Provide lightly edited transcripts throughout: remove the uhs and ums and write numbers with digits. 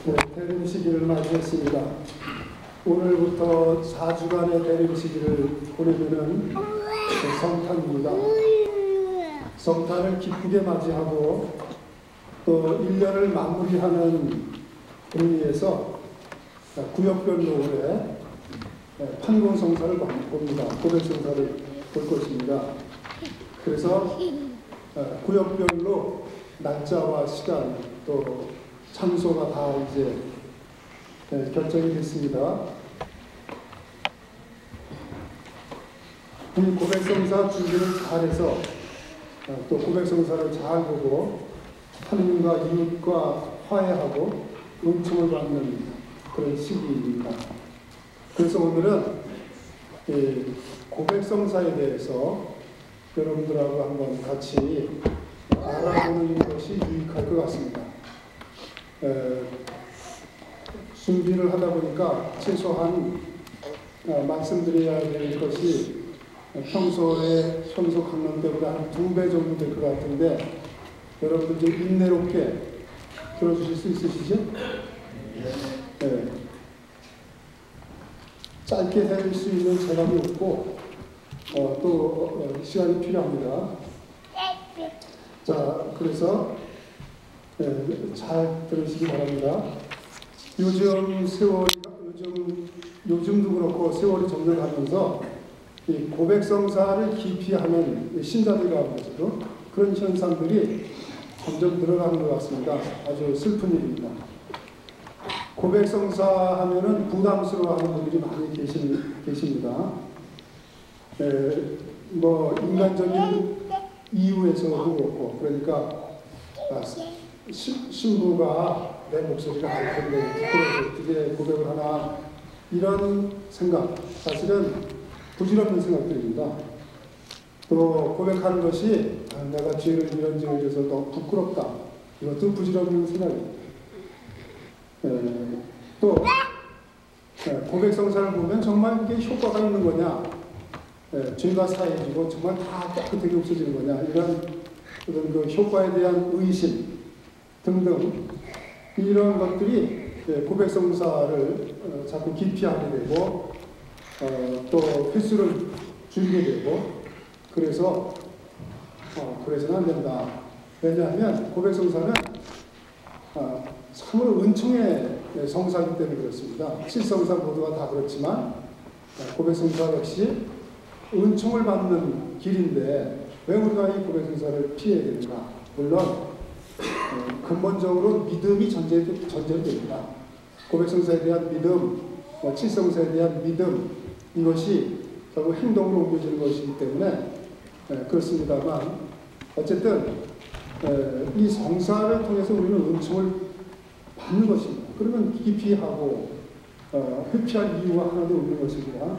네, 대림시기를 맞이했습니다. 오늘부터 4주간의 대림시기를 보내면은 성탄입니다. 성탄을 기쁘게 맞이하고 또 1년을 마무리하는 의미에서 구역별로 올해 판공성사를 봅니다. 고백성사를 볼 것입니다. 그래서 구역별로 날짜와 시간 또 장소가 다 이제 결정이 됐습니다. 이 고백성사 준비를 잘해서 또 고백성사를 잘 보고 하느님과 이웃과 화해하고 은총을 받는 그런 시기입니다. 그래서 오늘은 고백성사에 대해서 여러분들하고 한번 같이 알아보는 것이 유익할 것 같습니다. 준비를 하다 보니까 최소한 말씀드려야 될 것이 평소 강론 때보다 한 2배 정도 될 것 같은데 여러분들 좀 인내롭게 들어주실 수 있으시죠? 네. 짧게 될 수 있는 제각이 없고 또 시간이 필요합니다. 자, 그래서 잘 들으시기 바랍니다. 요즘도 그렇고 세월이 점점 가면서 이 고백성사를 기피하는 신자들 가운데서도 그런 현상들이 점점 늘어나는 것 같습니다. 아주 슬픈 일입니다. 고백성사 하면은 부담스러워하는 분들이 많이 계십니다. 뭐 인간적인 이유에서도 그렇고, 그러니까 신부가 내 목소리가 알 텐데 부끄러워서 어떻게 고백을 하나, 이런 생각, 사실은 부질없는 생각들입니다. 또 고백하는 것이 내가 죄를 이런 죄를 져서 너무 부끄럽다, 이것도 부질없는 생각입니다. 또 고백성사를 보면 정말 이게 효과가 있는 거냐, 죄가 사해지고 정말 다 깨끗하게 없어지는 거냐, 이런 그 효과에 대한 의심 등등, 이런 것들이 고백성사를 자꾸 기피하게 되고 또 횟수를 줄이게 되고, 그래서 그래서는 안 된다. 왜냐하면 고백성사는 참으로 은총의 성사이기 때문에 그렇습니다. 칠성사 모두가 다 그렇지만 고백성사 역시 은총을 받는 길인데 왜 우리가 이 고백성사를 피해야 되는가? 물론 근본적으로 믿음이 전제됩니다. 고백성사에 대한 믿음, 칠성사에 대한 믿음, 이것이 결국 행동으로 옮겨지는 것이기 때문에 그렇습니다만, 어쨌든 이 성사를 통해서 우리는 은총을 받는 것입니다. 그러면 기피하고 회피할 이유가 하나도 없는 것입니다.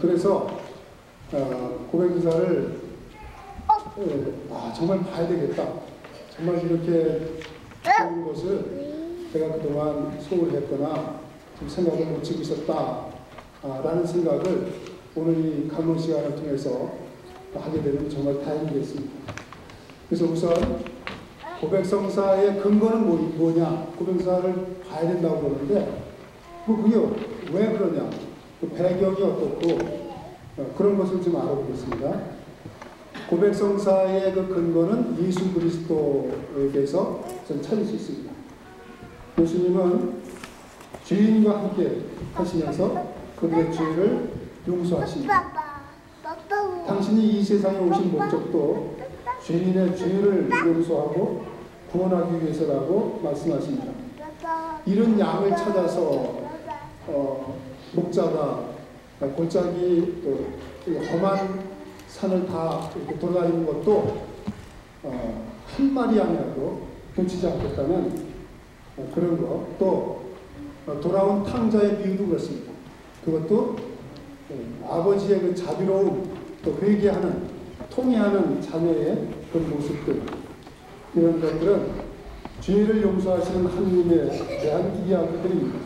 그래서 고백성사를 정말 봐야 되겠다, 정말 이렇게 좋은 것을 제가 그동안 소홀했거나 좀 생각을 놓치고 있었다 라는 생각을 오늘 이 강론 시간을 통해서 하게 되면 정말 다행이겠습니다. 그래서 우선 고백성사의 근거는 뭐냐, 고백성사를 봐야 된다고 그러는데 그게 왜 그러냐, 그 배경이 어떻고 그런 것을 좀 알아보겠습니다. 고백성사의 그 근거는 예수 그리스도에게서 좀 찾을 수 있습니다. 예수님은 죄인과 함께 하시면서 그들의 죄를 용서하십니다. 당신이 이 세상에 오신 목적도 죄인의 죄를 용서하고 구원하기 위해서라고 말씀하십니다. 이런 양을 찾아서 목자가 골짜기 험한 산을 다 이렇게 돌아다니는 것도 한 마리 양이라도 놓치지 않겠다는 그런 것, 또 돌아온 탕자의 비유도 그렇습니다. 그것도 아버지의 그 자비로움, 또 회개하는, 통회하는 자녀의 그런 모습들, 이런 것들은 죄를 용서하시는 하느님에 대한 이야기들입니다.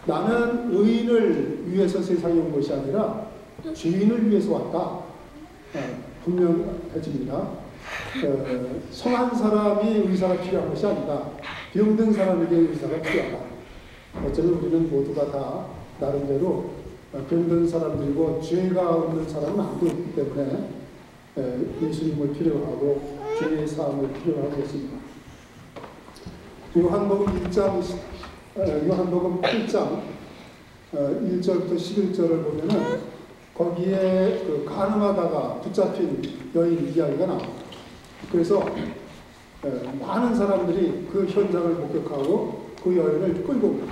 나는 의인을 위해서 세상에 온 것이 아니라 죄인을 위해서 왔다, 분명해집니다. 성한 사람이 의사가 필요한 것이 아니다. 병든 사람에게 의사가 필요하다. 어쩌면 우리는 모두가 다 나름대로 병든 사람들이고 죄가 없는 사람은 아무도 때문에 예수님을 필요하고 죄의 사함을 필요하고 있습니다. 요한복음 8장 1절부터 11절을 보면은 거기에 그 가늠하다가 붙잡힌 여인 이야기가 나옵니다. 그래서 많은 사람들이 그 현장을 목격하고 그 여인을 끌고 옵니다.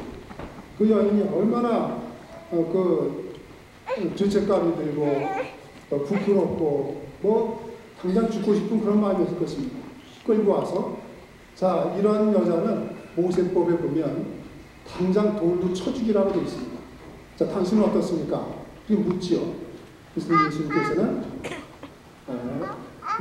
그 여인이 얼마나 죄책감이 들고 부끄럽고 뭐 당장 죽고 싶은 그런 마음이었을 것입니다. 끌고 와서 자, 이런 여자는 모세법에 보면 당장 돌로 쳐 죽이라고 되어 있습니다. 자, 당신은 어떻습니까? 그게 묻지요. 그래서 예수님께서는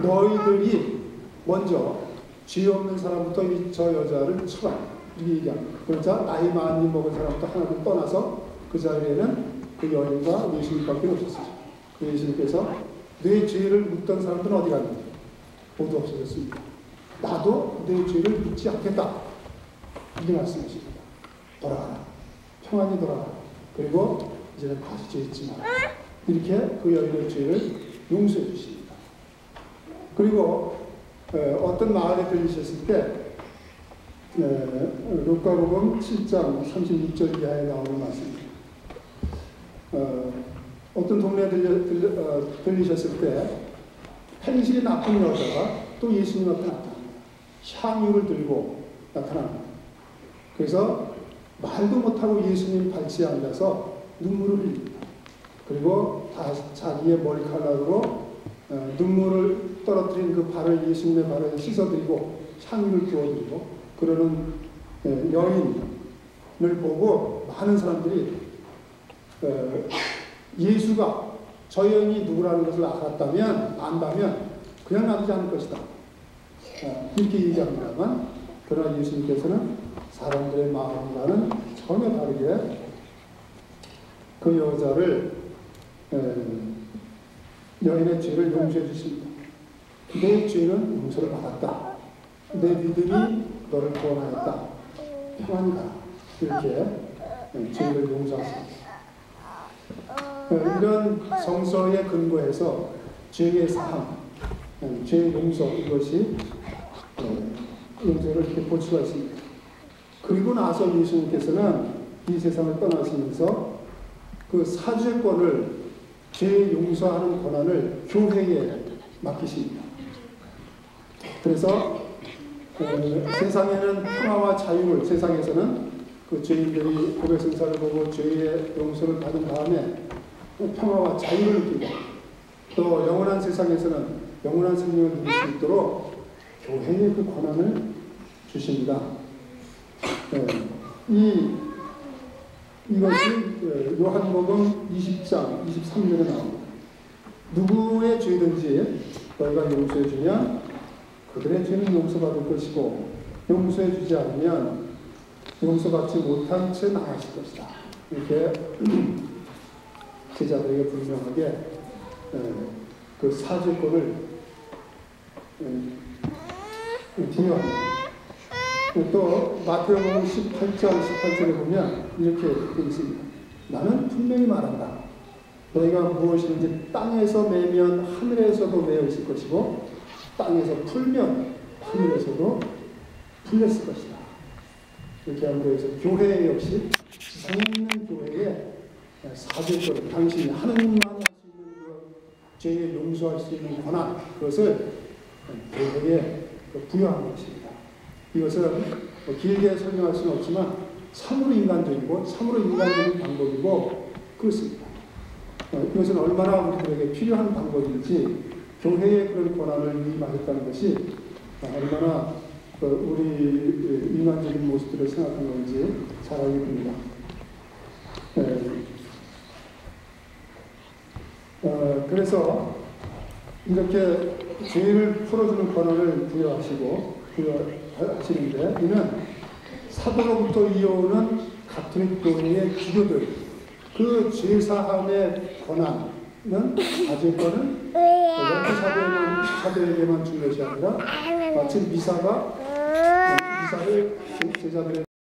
너희들이 먼저 죄 없는 사람부터 저 여자를 쳐라. 이렇게 얘기합니다. 그러자 나이 많이 먹은 사람부터 하나를 떠나서 그 자리에는 그 여인과 예수님밖에 없었어요. 그 예수님께서 내 죄를 묻던 사람들은 어디 갔는지 모두 없어졌습니다. 나도 내 죄를 묻지 않겠다. 이게 말씀이십니다. 돌아가라. 평안히 돌아가라. 그리고 이제는 다시 죄 짓지 마라. 이렇게 그 여인의 죄를 용서해 주십니다. 그리고 어떤 마을에 들리셨을 때 루카복음 7장 36절 이하에 나오는 말씀입니다. 어떤 동네에 들리셨을 때 행실이 나쁜 여자가 또 예수님 앞에 나타납니다. 향유를 들고 나타납니다. 그래서 말도 못하고 예수님 발치에 앉아서 눈물을 흘립니다. 그리고 자기의 머리카락으로 눈물을 떨어뜨린 그 발을 예수님의 발을 씻어드리고 향유를 부어드리고 그러는 여인을 보고 많은 사람들이 예수가 저 여인이 누구라는 것을 안다면 그냥 놔두지 않을 것이다. 이렇게 얘기합니다만 그러나 예수님께서는 사람들의 마음과는 전혀 다르게 그 여자를 여인의 죄를 용서해 주십니다. 내 죄는 용서를 받았다. 내 믿음이 너를 구원하였다. 평안히 가라. 이렇게 죄를 용서하십니다. 이런 성서에 근거해서 죄의 사함, 죄의 용서 이것이 용서를 이렇게 볼 수가 있습니다. 그리고 나서 예수님께서는 이 세상을 떠나시면서 그 사죄권을 죄 용서하는 권한을 교회에 맡기십니다. 그래서 세상에는 평화와 자유를 세상에서는 그 죄인들이 고백성사를 보고 죄의 용서를 받은 다음에 평화와 자유를 느끼고 또 영원한 세상에서는 영원한 생명을 누릴 수 있도록 교회에 그 권한을 주십니다. 이것이 요한복음 20장 23절에 나옵니다. 누구의 죄든지 너희가 용서해 주면 그들의 죄는 용서받을 것이고 용서해 주지 않으면 용서받지 못한 채 나가실 것이다. 이렇게 제자들에게 분명하게 그 사죄권을 부여합니다. 또 마태복음 18장 18절에 보면 이렇게 되어 있습니다. 나는 분명히 말한다. 너희가 무엇이든지 땅에서 매면 하늘에서도 매어 있을 것이고 땅에서 풀면 하늘에서도 풀렸을 것이다. 이렇게 함으로 해서 교회 역시 세상에 있는 교회에 사죄권, 당신이 하느님만 할 수 있는 그 죄에 용서할 수 있는 권한, 그것을 교회에 부여한 것입니다. 이것은 길게 설명할 수는 없지만 참으로 인간적이고 참으로 인간적인 방법이고 그렇습니다. 이것은 얼마나 우리들에게 필요한 방법인지 교회의 그런 권한을 위임하셨다는 것이 얼마나 우리 인간적인 모습들을 생각하는 건지 잘 알게 됩니다. 그래서 이렇게 죄를 풀어주는 권한을 부여하시는데 이는 사도로부터 이어오는 가톨릭 교회의 기교들 그 죄사함의 권한은 사죄권은 사도에게만 준 것이 아니라 마치 미사가 역사를 제자들의